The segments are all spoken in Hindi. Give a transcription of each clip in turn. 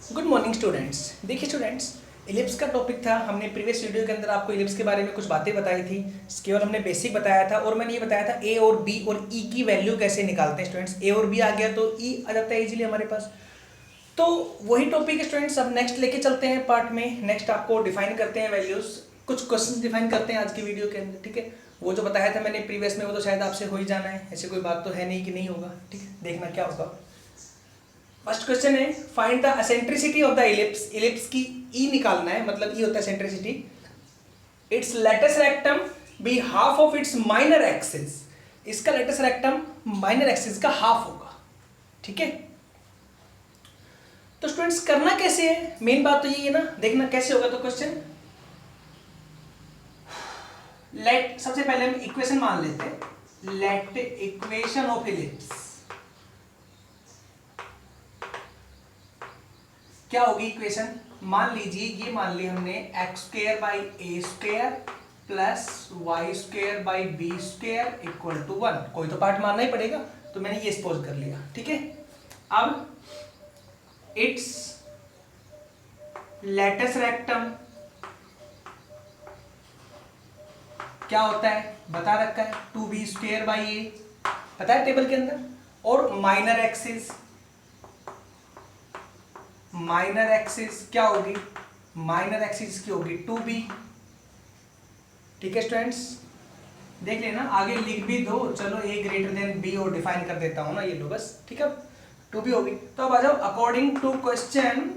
Good morning students. देखिए स्टूडेंट्स, इलिप्स का टॉपिक था। हमने प्रीवियस वीडियो के अंदर आपको इलिप्स के बारे में कुछ बातें बताई थी। केवल हमने बेसिक बताया था और मैंने ये बताया था ए और बी और ई की वैल्यू कैसे निकालते हैं। स्टूडेंट्स, ए और बी आ गया तो ई आ जाता है इजीली हमारे पास। तो वही टॉपिक है स्टूडेंट्स, अब नेक्स्ट लेके चलते हैं पार्ट में। नेक्स्ट आपको डिफाइन करते हैं वैल्यूज, कुछ क्वेश्चन डिफाइन करते हैं आज की वीडियो के अंदर। ठीक है, वो जो बताया था मैंने प्रीवियस में वो तो शायद आपसे हो ही जाना है, ऐसे कोई बात तो है नहीं कि नहीं होगा। ठीक है, देखना क्या होगा। फर्स्ट क्वेश्चन है, find the eccentricity of the ellipse. Ellipse की ई निकालना है, मतलब ई होता है eccentricity. Its latus rectum be half of its minor axis. इसका लेटस रेक्टम माइनर एक्सिस का हाफ होगा। ठीक है, तो स्टूडेंट्स करना कैसे है, मेन बात तो यही है ना। देखना कैसे होगा। तो क्वेश्चन लेट, सबसे पहले हम इक्वेशन मान लेते हैं। लेट इक्वेशन ऑफ इलिप्स क्या होगी इक्वेशन। मान लीजिए ये मान ली हमने X square by A square plus Y square by B square equal to 1। कोई तो पार्ट मानना ही पड़ेगा, तो मैंने ये सपोज कर लिया। ठीक है, अब इट्स लेटस रेक्टम क्या होता है बता रखा है, 2b स्क्वायर बाई ए, पता है टेबल के अंदर। और माइनर एक्सिस, माइनर एक्सिस क्या होगी, माइनर एक्सिस की होगी 2b। ठीक है स्टूडेंट्स, देख लेना, आगे लिख भी दो। चलो ए ग्रेटर देन बी और डिफाइन कर देता हूं ना, ये लो बस। ठीक है, 2b होगी। तो अब आ जाओ, अकॉर्डिंग टू क्वेश्चन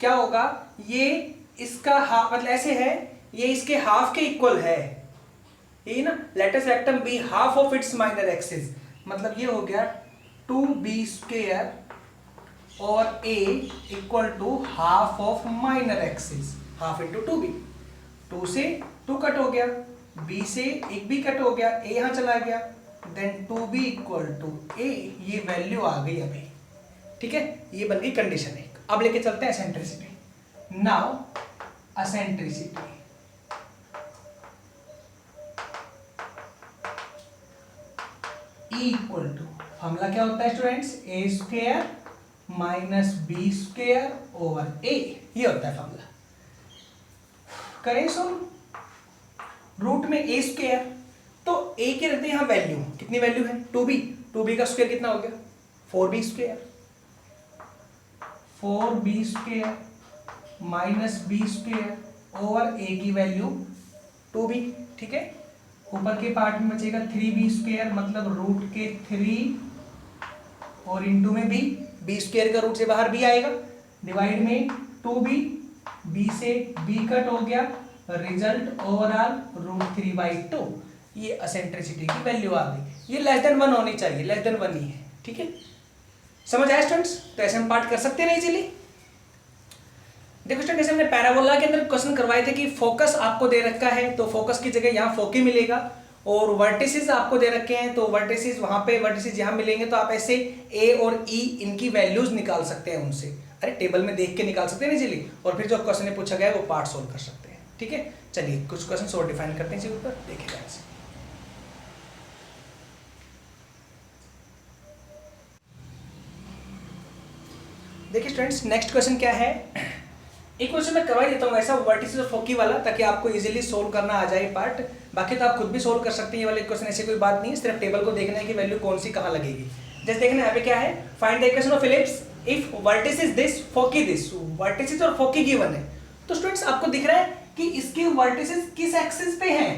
क्या होगा। ये इसका हाफ, मतलब ऐसे है, ये इसके हाफ के इक्वल है, ये ना। Latus rectum be half of its minor axis, मतलब ये हो गया 2b स्क्वायर और a equal to half of minor axis, half into 2b। 2 से 2 कट हो गया, b से एक भी कट हो गया, a यहां चला गया, then 2b equal to a। ये वैल्यू आ गई अभी। ठीक है, ये बन गई कंडीशन एक। अब लेके चलते हैं eccentricity. Now eccentricity equal to, formula क्या होता है students, A square minus B square over A, ये होता है फॉर्मूला। करें सॉल्व। रूट में ए स्क्वायर, तो ए के रहते हैं यहां वैल्यू, कितनी वैल्यू है 2b। 2b का स्क्वायर कितना हो गया 4b square, 4b square minus B square over A की वैल्यू 2b। ठीक है, ऊपर के पार्ट में बचेगा 3b स्क्वायर, मतलब रूट के 3 और इंटू में बी स्क्वायर का रूट से बाहर b आएगा, डिवाइड में 2b, b से b कट हो गया, रिजल्ट ओवरऑल रूट 3/2। ये एसेंट्रिसिटी की वैल्यू आ गई। ये लेस देन 1 होनी चाहिए, लेस देन 1 ही है। ठीक है, समझ आया स्टूडेंट्स। तो ऐसे हम पार्ट कर सकते हैं इजीली। देखो स्टूडेंट्स, हमने पैराबोला के अंदर क्वेश्चन करवाए थे कि फोकस आपको दे रखा है, तो फोकस की जगह यहाँ फोकी मिलेगा, और वर्टिसेस आपको दे रखे हैं, तो वर्टिसेस वहां पे, वर्टिसेस यहाँ मिलेंगे। तो आप ऐसे ए और ई इनकी वैल्यूज निकाल सकते हैं उनसे, अरे टेबल में देख के निकाल सकते हैं इजीली। और फिर जो क्वेश्चन पूछा गया है वो पार्ट सोल्व कर सकते हैं। ठीक है, चलिए कुछ क्वेश्चन और डिफाइन करते हैं इसी ऊपर, देखिएगा ऐसे। देखिए स्टूडेंट्स, नेक्स्ट क्वेश्चन क्या है। एक क्वेश्चन मैं करवा देता हूँ ऐसा वर्टिसेस और फोकी वाला, ताकि आपको इजीली सोल्व करना आ जाए पार्ट। बाकी तो आप खुद भी सोल्व कर सकते हैं ये वाले क्वेश्चन, ऐसी कोई बात नहीं है, सिर्फ टेबल को देखना है कि वैल्यू कौन सी कहाँ लगेगी। जैसे देखना यहाँ पे क्या है, find the equation of ellipse if vertices this foci this. Vertices और फोकी गिवन है, तो स्टूडेंट्स आपको दिख रहा है कि इसके वर्टिसेस किस एक्सिस पे हैं,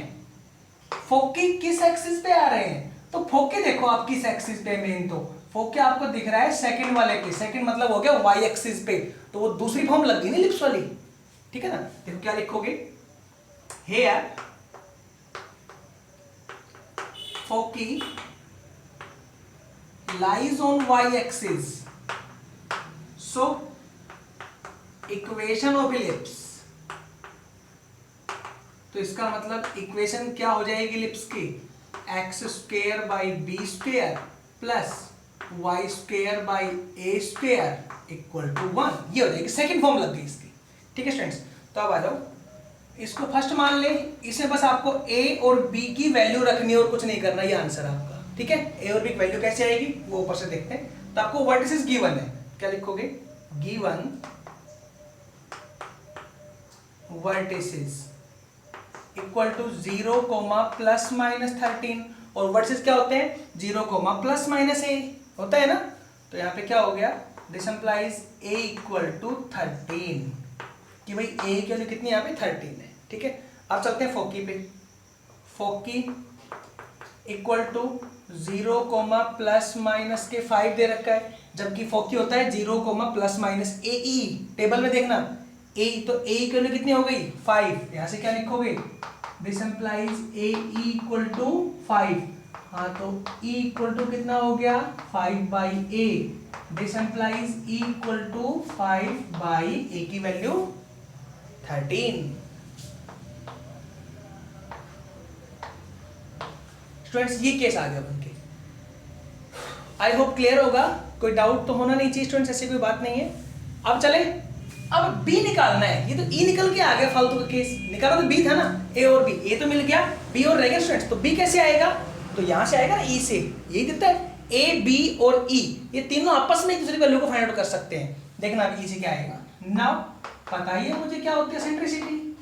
फोकी किस एक्सिस पे आ रहे हैं। तो फोकी देखो आप किस एक्सिस पे, मेन तो फोकी आपको दिख रहा है सेकंड वाले पे, सेकंड मतलब हो गया वाई एक्सिस पे, तो वो दूसरी फॉर्म लग गई ना इलिप्स वाली। ठीक है ना, देखो क्या लिखोगे, here foci lies on y axis, so equation of ellipse। तो इसका मतलब इक्वेशन क्या हो जाएगी इलिप्स की, X square by B square plus Y square by A square equal to 1। ये हो जाएगी, सेकंड फॉर्म लग गई इसकी। ठीक है स्टूडेंट्स, तो अब आ जाओ, इसको फर्स्ट मान ले, इसे बस आपको a और b की वैल्यू रखनी है और कुछ नहीं करना, ये आंसर आपका। ठीक है, a और b की वैल्यू कैसे आएगी वो ऊपर से देखते हैं। तो आपको वर्टिसेस गिवन है, क्या लिखोगे, given vertices equal to 0, plus minus 13, और वर्टिसेस क्या होते हैं 0, प्लस माइनस a होता है ना। तो यहाँ पे क्या हो गया, this implies a equal to 13, कि भाई a की वैल्यू कितनी यहाँ पे 13 है। ठीक है, अब चलते हैं फोकी पे। फोकी इक्वल टू 0, प्लस माइनस के 5 दे रखा है, जबकि फोकी होता है 0, प्लस माइनस ए ई। टेबल में देखना ए, तो ए की वैल्यू कितनी हो गई 5, यहां से क्या लिखोगे, this implies A E equal to 5। हाँ तो e इक्वल टू कितना हो गया 5/a, this implies e equal to 5/a की वैल्यू 13। स्टूडेंट्स ये केस आ गया बनके, आई होप क्लियर होगा, कोई डाउट तो होना नहीं चाहिए स्टूडेंट्स, ऐसी कोई बात नहीं है। अब चले, अब b निकालना है, ये तो e निकल के आ गया फालतू का केस, निकाला तो b था ना, a और b, a तो मिल गया, b और रह गया स्टूडेंट्स, तो b कैसे आएगा, तो यहां से आएगा ना e से, यही देता है a b और e, ये तीनों आपस में एक दूसरे की वैल्यू को फाइंड आउट कर सकते हैं। देखना अब e से क्या आएगा। नाउ बताइए मुझे क्या होती है eccentricity,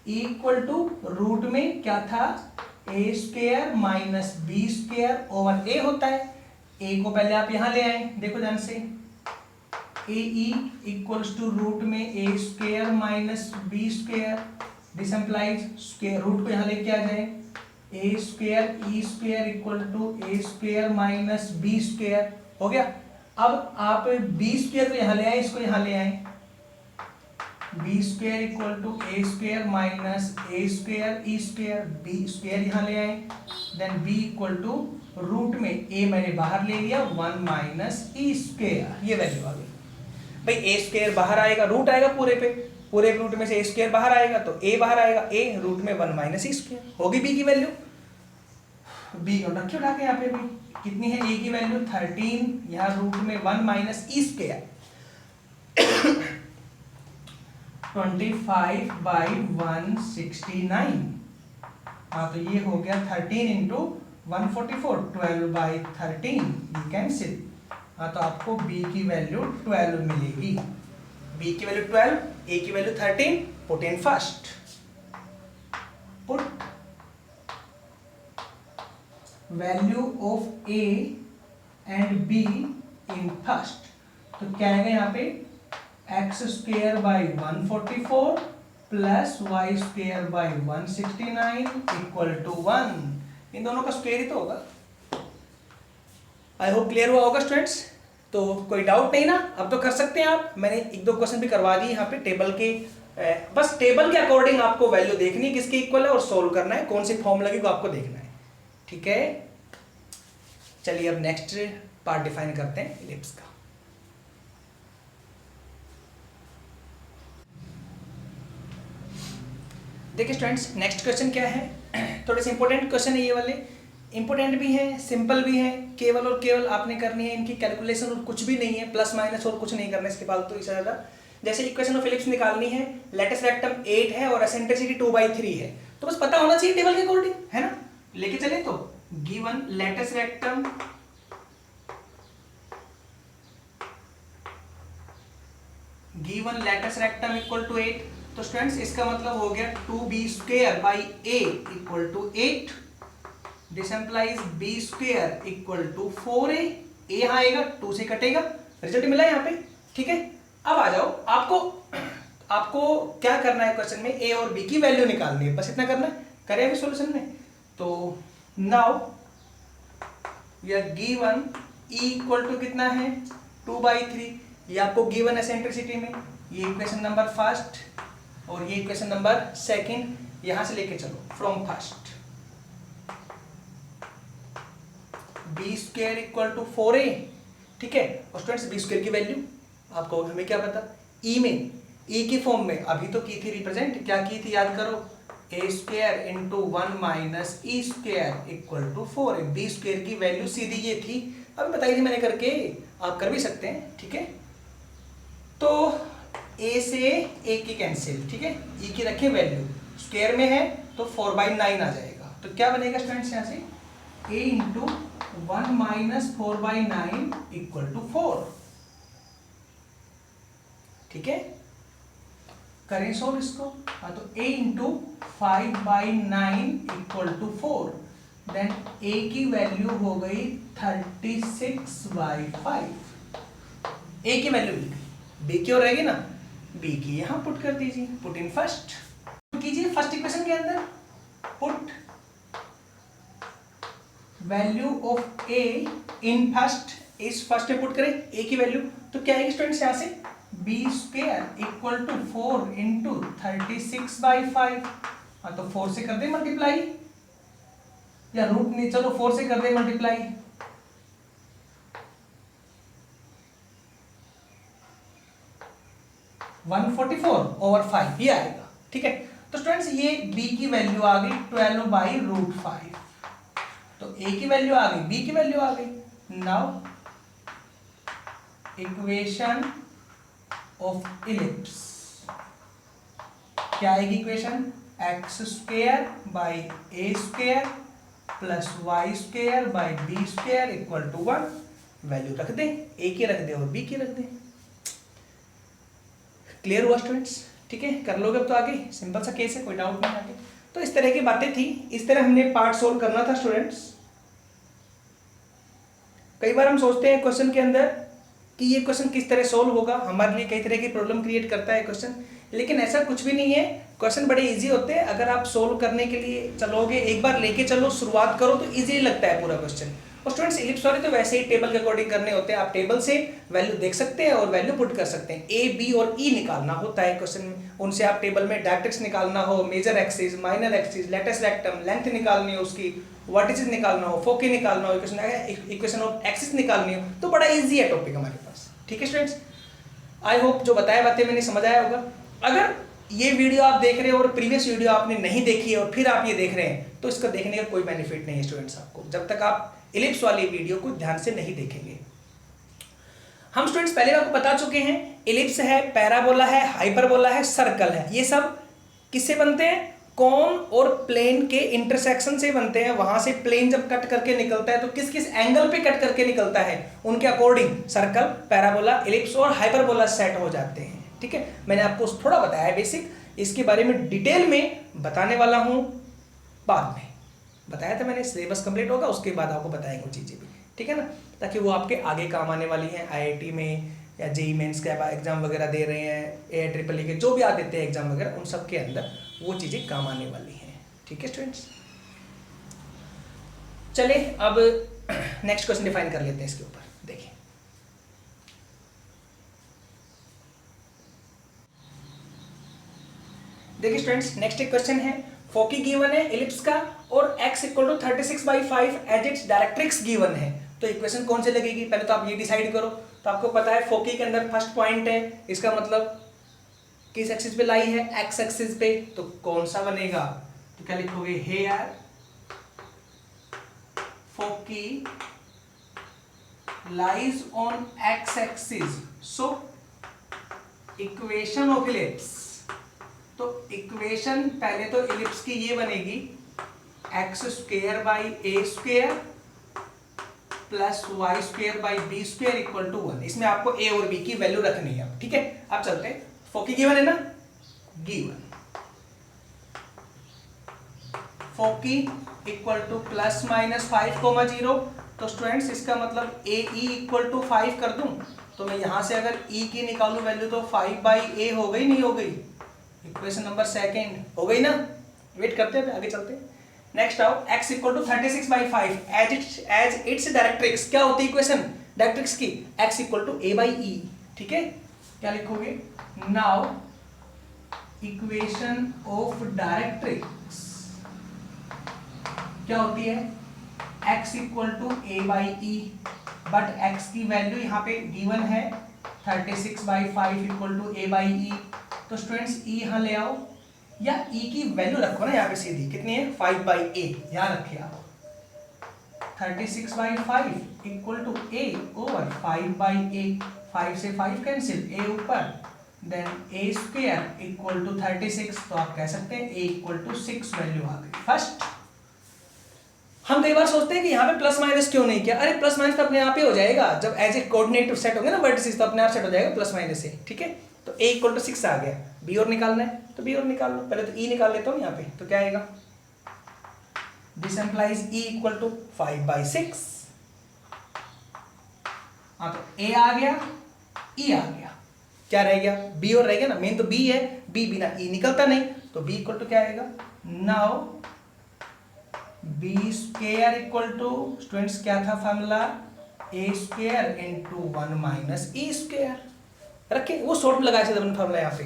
e equal to root में क्या था a square minus b square over a होता है, a को पहले आप यहां ले आए, देखो ध्यान से, A E equals to root में A square minus B square, this implies square root को यहाँ लेके आ जाए, A square E square equal to A square minus B square हो गया। अब आप बी स्क्वायर को यहाँ ले आए, इसको यहाँ ले आए, B square equal to A square minus A square E square, B square यहाँ ले आए, then B equal to root में ए मैंने बाहर ले लिया 1 माइनस ई स्क्वायर, ये वैल्यू आ गई। भाई ए स्क्वायर बाहर आएगा, रूट आएगा पूरे पे, पूरे रूट में से ए स्क्वायर बाहर आएगा तो ए बाहर आएगा, ए रूट में 1 माइनस ई स्क्वायर होगी बी की वैल्यू, बी को रखिए उठा के यहाँ पे भी कितनी है ए की वैल्यू 13, यहाँ रूट में 1 माइनस ई स्क्वायर 25/169। हाँ तो ये हो गया 13 इंटू 144, 12/13, ये कैंसिल। हाँ तो आपको b की वैल्यू 12 मिलेगी, b की वैल्यू 12, a की value 13, put in first, put value of a and b in first, तो क्या आएगा यहाँ पे x square by 144 plus Y square by 169 equal to 1, इन दोनों का स्क्वायर ही तो होगा। आई होप क्लियर हुआ होगा स्टूडेंट्स, तो कोई डाउट नहीं ना, अब तो कर सकते हैं आप, मैंने 1-2 क्वेश्चन भी करवा दिए यहाँ पे टेबल के, बस टेबल के अकॉर्डिंग आपको वैल्यू देखनी है किसके इक्वल है और सोल्व करना है, कौन सी फॉर्म लगेगी आपको देखना है। ठीक है, चलिए अब नेक्स्ट पार्ट डिफाइन करते हैं इलिप्स का। देखिए स्टूडेंट्स नेक्स्ट क्वेश्चन क्या है, थोड़े से इंपॉर्टेंट क्वेश्चन है ये वाले, इंपॉर्टेंट भी है, सिंपल भी है, केवल और केवल आपने करनी है इनकी कैलकुलेशन और कुछ भी नहीं है, प्लस माइनस और कुछ नहीं करना है इसके फालतू इससे ज़्यादा। जैसे इक्वेशन ऑफ इलिप्स निकालनी है, लेटेस्ट रेक्टम 8 है और एसेंट्रिसिटी 2/3 है, तो बस पता होना चाहिए टेबल के अकॉर्डिंग, है ना। लेके चले तो given latus rectum equal to 8, तो स्टूडेंट्स इसका मतलब हो गया 2b square by a equal to 8, this implies b square equal to 4a, a यहाँ आएगा 2 से कटेगा, रिजल्ट मिला यहाँ पे। ठीक है, अब आ जाओ, आपको क्या करना है क्वेश्चन में, a और b की वैल्यू निकालनी है, बस इतना करना है, करें अभी सॉल्यूशन में। तो now we are given e equal to कितना है 2/3, ये आपको गिवन एसेंट्रिसिटी में, ये इक्वेशन नंबर फर्स्ट और ये इक्वेशन नंबर सेकंड, यहां से लेके चलो from first, B square equal to 4a। ठीक है, और स्टूडेंट्स बी स्क्वायर की वैल्यू आपको हमें क्या पता, ई में, ई की फॉर्म में अभी तो की थी रिप्रेजेंट, क्या की थी याद करो, A square into 1 minus E square equal to 4a, B square की वैल्यू सीधी ये थी, अभी बताई थी मैंने करके, आप कर भी सकते हैं। ठीक है, तो a से a की कैंसिल, ठीक है, e की रखें वैल्यू, स्क्वायर में है तो 4/9 आ जाएगा, तो क्या बनेगा स्टूडेंट्स यहाँ से a into 1 minus 4/9 equal to 4, ठीक है, करें सोल्व इसको। हाँ, तो a into 5/9 equal to 4, then a की वैल्यू हो गई 36/5। a की वैल्यू मिल गई, b की और रहेगी ना, b की यहां पुट कर दीजिए, पुट इन फर्स्ट कीजिए, फर्स्ट इक्वेशन के अंदर put value of a in first, इस फर्स्ट में पुट करें a की वैल्यू, तो क्या आएगी स्टूडेंट्स यहां से b square equal to 4 into 36/5। हाँ, तो 4 से कर दे मल्टीप्लाई, या रूट नहीं, चलो 4 से कर दे मल्टीप्लाई, (144/5) ये आएगा। ठीक है, तो स्टूडेंट्स ये b की वैल्यू आ गई 12/√5, तो a की वैल्यू आ गई, b की वैल्यू आ गई। नाउ इक्वेशन ऑफ इलिप्स क्या आएगी equation, x² / a² plus y² / b² equal to 1। Value रख दें, a की रख दें और b की रख दें। क्लियर हुआ स्टूडेंट्स? ठीक है, कर लोगे अब तो आगे, सिंपल सा केस है, कोई डाउट नहीं आगे। तो इस तरह की बातें थी, इस तरह हमने पार्ट सोल्व करना था स्टूडेंट्स। कई बार हम सोचते हैं क्वेश्चन के अंदर कि ये क्वेश्चन किस तरह सोल्व होगा, हमारे लिए कई तरह की प्रॉब्लम क्रिएट करता है क्वेश्चन, लेकिन ऐसा कुछ भी नहीं है, क्वेश्चन बड़े इजी होते हैं। अगर आप सोल्व करने के लिए चलोगे, एक बार लेके चलो, शुरुआत करो तो इजी लगता है पूरा क्वेश्चन। और स्टूडेंट्स इलिप्स वाले तो वैसे ही टेबल के अकॉर्डिंग करने होते हैं, आप टेबल से वैल्यू देख सकते हैं और वैल्यू पुट कर सकते हैं। ए, बी और ई निकालना होता है क्वेश्चन में, उनसे आप टेबल में डायरेक्ट्रिक्स निकालना हो, major axis, minor axis, latus rectum, length निकालनी हो उसकी, वर्टिसेस निकालना हो, फोकी निकालना हो, इक्वेशन ऑफ एक्सिस निकालनी हो, तो बड़ा ईजी है टॉपिक हमारे पास। ठीक है स्टूडेंट्स, आई होप जो बताया बातें मैंने समझ आया होगा। अगर ये वीडियो आप देख रहे हो और प्रीवियस वीडियो आपने नहीं देखी है और फिर आप ये देख रहे हैं, तो इसका देखने का कोई बेनिफिट नहीं है स्टूडेंट्स आपको, जब तक आप इलिप्स वाली वीडियो को ध्यान से नहीं देखेंगे। हम स्टूडेंट्स पहले आपको बता चुके हैं, इलिप्स है, पैराबोला है, हाइपरबोला है, सर्कल है, ये सब किससे बनते हैं, कोन और प्लेन के इंटरसेक्शन से बनते हैं। वहां से प्लेन जब कट करके निकलता है तो किस किस एंगल पे कट करके निकलता है, उनके अकॉर्डिंग सर्कल, पैराबोला, इलिप्स और हाइपरबोला सेट हो जाते हैं। ठीक है, मैंने आपको थोड़ा बताया है बेसिक, इसके बारे में डिटेल में बताने वाला हूं बाद में। बताया था मैंने, सिलेबस कंप्लीट होगा उसके बाद आपको बताएंगे वो चीज़ें भी। ठीक है ना, ताकि वो आपके आगे काम आने वाली हैं, आईआईटी में या जेईई मेंस के एग्जाम वगैरह दे रहे हैं, AIEEE के जो भी आ देते हैं एग्जाम वगैरह, उन सब के अंदर वो चीज़ें काम आने वाली हैं। ठीक है स्टूडेंट्स, चले अब नेक्स्ट क्वेश्चन डिफाइन कर लेते हैं इसके ऊपर। देखिए देखिए स्टूडेंट्स, नेक्स्ट एक क्वेश्चन है, फोकी गिवन है इलिप्स का और x equal to 36/5 as its directrix given है। तो इक्वेशन कौन से लगेगी, पहले तो आप ये डिसाइड करो। तो आपको पता है फोकी के अंदर फर्स्ट पॉइंट है, इसका मतलब किस एक्सिस पे लाई है, x एक्सिस पे, तो कौन सा बनेगा, तो क्या लिखोगे, here foci lies on x axis, so equation of ellipse. तो इक्वेशन पहले तो इलिप्स की ये बनेगी, x² / a² plus y² / b² equal to 1। इसमें आपको a और b की वैल्यू रखनी है। ठीक है, अब चलते हैं, फोकी गिवन है ना, गिवन फोकी इक्वल टू ±5,0। तो स्टूडेंट्स इसका मतलब ए ई इक्वल टू 5 कर दूं, तो मैं यहां से अगर e की निकालूं वैल्यू तो 5/a हो गई, नहीं हो गई, इक्वेशन नंबर सेकेंड हो गई ना। वेट करते हैं, आगे चलते हैं। नेक्स्ट आओ, x equal to 36/5 as its directrix. क्या होती है इक्वेशन डायरेक्ट्रिक्स की, x इक्वल टू a/e। ठीक है, क्या लिखोगे, नाउ इक्वेशन ऑफ डायरेक्ट्रिक्स क्या होती है, x equal to a/e, but x की वैल्यू यहाँ पे गिवन है 36/5 इक्वल टू a/e। तो स्टूडेंट्स e यहाँ ले आओ, या e की वैल्यू रखो ना यहाँ पे सीधी, कितनी है, 5/a, यहाँ रखे आप, 36/5 equal to a over 5/a, 5 से 5 कैंसिल, a ऊपर, देन a² इक्वल टू 36। तो आप कह सकते हैं a इक्वल टू 6 वैल्यू आ गई फर्स्ट। हम कई बार सोचते हैं कि यहाँ पे प्लस माइनस क्यों नहीं किया, अरे प्लस माइनस तो अपने आप ही हो जाएगा, जब एज ए कोऑर्डिनेट सेट होंगे ना वर्टिसेस तो अपने आप सेट हो जाएगा प्लस माइनस से, ठीक है। तो a इक्वल टू 6 आ गया, b और निकालना है तो b और निकाल लो, पहले तो e निकाल लेता हूँ यहाँ पे, तो क्या आएगा, this implies e equal to 5/6। हाँ तो a आ गया, e आ गया, क्या रह गया, b और रह गया ना, मेन तो b है, b बिना e निकलता नहीं, तो b इक्वल टू क्या आएगा, now b square equal to, students क्या था formula, a square into 1 minus e square, रखे वो शॉर्ट में लगाया था फॉर्मूला यहाँ पे,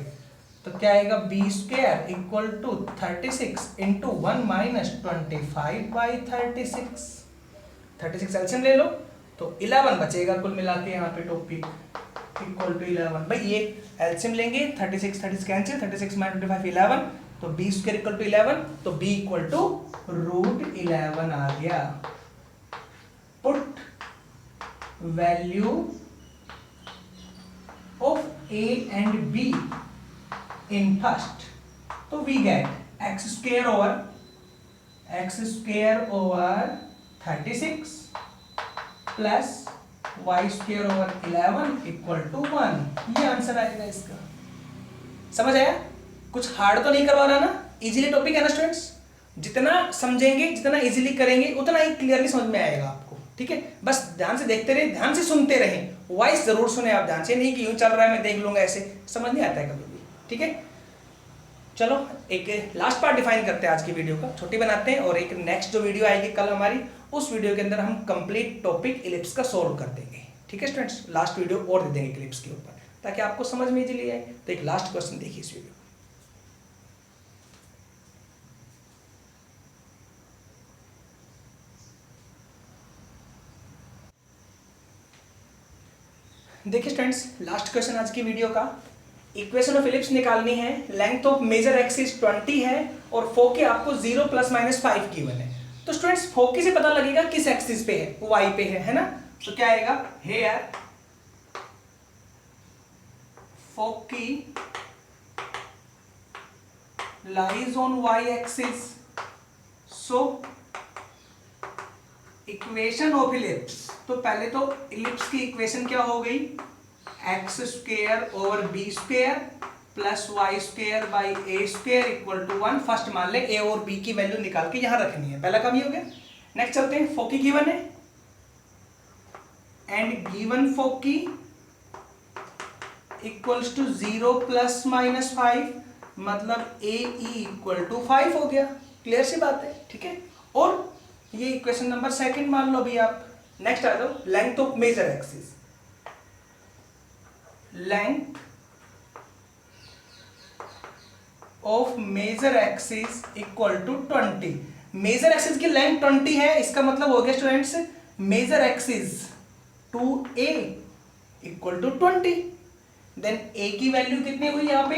तो क्या आएगा, b square equal to 36 into 1 minus 25/36, 36 LCM ले लो तो 11 बचेगा कुल मिला के यहाँ पे टॉपिक इक्वल टू 11। भाई ये एलसीएम लेंगे, 36 कैंसिल, 36 माइनस 25 11, तो b स्क्वायर इक्वल टू 11, तो b इक्वल टू √11 आ गया। Put value of a and b in first, तो we get x square over 36 plus y square over 11 equal to 1, ये आंसर आएगा इसका। समझ आया, कुछ हार्ड तो नहीं करवा रहा ना, इजीली टॉपिक है ना स्टूडेंट्स, जितना समझेंगे जितना इजीली करेंगे उतना ही क्लियरली समझ में आएगा आपको, ठीक है। बस ध्यान से देखते रहे, ध्यान से सुनते रहे, वॉइस जरूर सुने आप ध्यान से, नहीं कि यूं चल रहा है मैं देख लूंगा, ऐसे समझ नहीं आता है कभी भी, ठीक है। चलो एक लास्ट पार्ट डिफाइन करते हैं आज की वीडियो का, छोटी बनाते हैं, और एक नेक्स्ट जो वीडियो आएगी कल हमारी, उस वीडियो के अंदर हम कंप्लीट टॉपिक इलिप्स का सॉल्व कर देंगे, ठीक है स्टूडेंट्स। लास्ट वीडियो और दे देंगे इलिप्स के ऊपर ताकि आपको समझ में इजीली आए। तो एक लास्ट क्वेश्चन देखिए इस वीडियो, देखिए स्टूडेंट्स, लास्ट क्वेश्चन आज की वीडियो का, इक्वेशन ऑफ इलिप्स निकालनी है, लेंथ ऑफ मेजर एक्सिस 20 है और फोकी आपको 0 ± 5 गिवन है। तो स्टूडेंट्स फोकी से पता लगेगा किस एक्सिस पे है, y पे है ना, तो क्या आएगा, here foci lies on y axis, so equation of ellipse, तो पहले तो इलिप्स की इक्वेशन क्या हो गई, X square over B square plus Y square by A square equal to 1। First मान ले ए और बी की वैल्यू निकाल के यहां रखनी है, पहला काम ये हो गया। नेक्स्ट चलते हैं, फोकी गिवन है and given foci equals to 0 ± 5, मतलब ए ई इक्वल टू 5 हो गया, क्लियर सी बात है, ठीक है। और ये इक्वेशन नंबर सेकंड मान लो अभी आप। नेक्स्ट आ जाओ, length of major axis, length of major axis equal to 20। Major axis की लेंथ 20 है, इसका मतलब हो गया students major axis 2a equal to 20। Then a की वैल्यू कितनी हुई यहाँ पे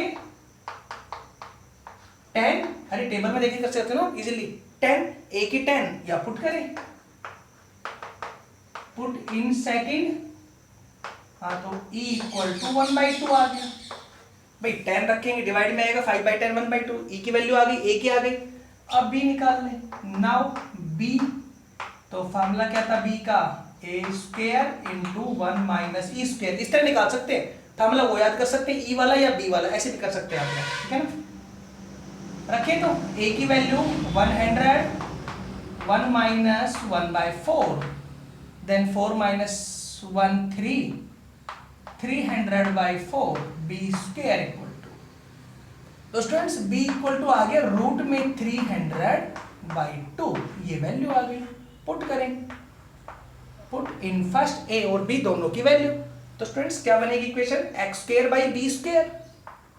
10, अरे टेबल में देखें कर सकते हो ना इजीली, 10, a की 10 या पुट करें, पुट इन सेकंड, हाँ तो e इक्वल टू 1/2 आ गया। भाई 10 रखेंगे डिवाइड में आएगा 5/10 1/2, e की वैल्यू आ गई, a की आ गई। अब b निकाल लें, नाउ b, तो फार्मूला क्या था b का, a square into 1 minus e square, इस तरह निकाल सकते हैं फार्मूला, वो याद कर सकते हैं e वाला या b वाला, ऐसे भी कर सकते हैं आप, ठीक है ना। रखें तो a की value 100, 1 minus 1/4, then 4 minus 1 3, 300/4, b square equal to, तो स्टूडेंट्स b इक्वल टू आ गया रूट में 300/2, ये वैल्यू आ गई। पुट करें, पुट इन फर्स्ट a और b दोनों की वैल्यू, तो स्टूडेंट्स क्या बनेगी इक्वेशन, x²/b²,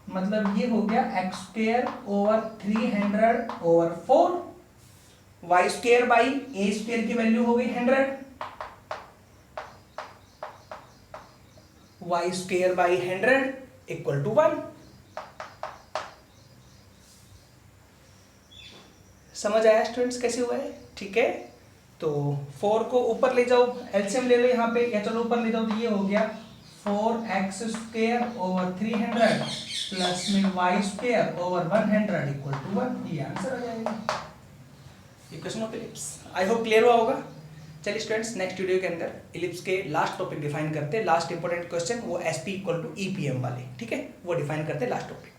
मतलब ये हो गया x² ओवर 300/4, y²/a² की वैल्यू हो गई 100, y²/100 इक्वल टू 1। समझ आया स्टूडेंट्स कैसे हुआ है, ठीक है। तो 4 को ऊपर ले जाओ, एलसीएम ले लो यहाँ पे, या चलो ऊपर ले जाओ, तो ये हो गया 4x² ओवर 300 प्लस में y² ओवर 100 इक्वल टू 1, ये आंसर आ जाएगा। Equation of ellipse. I hope clear हुआ होगा। चलिए स्टूडेंट्स, नेक्स्ट वीडियो के अंदर इलिप्स के लास्ट टॉपिक डिफाइन करते हैं, लास्ट इंपॉर्टेंट क्वेश्चन वो SP = EPM वाले, ठीक है, वो डिफाइन करते हैं लास्ट टॉपिक।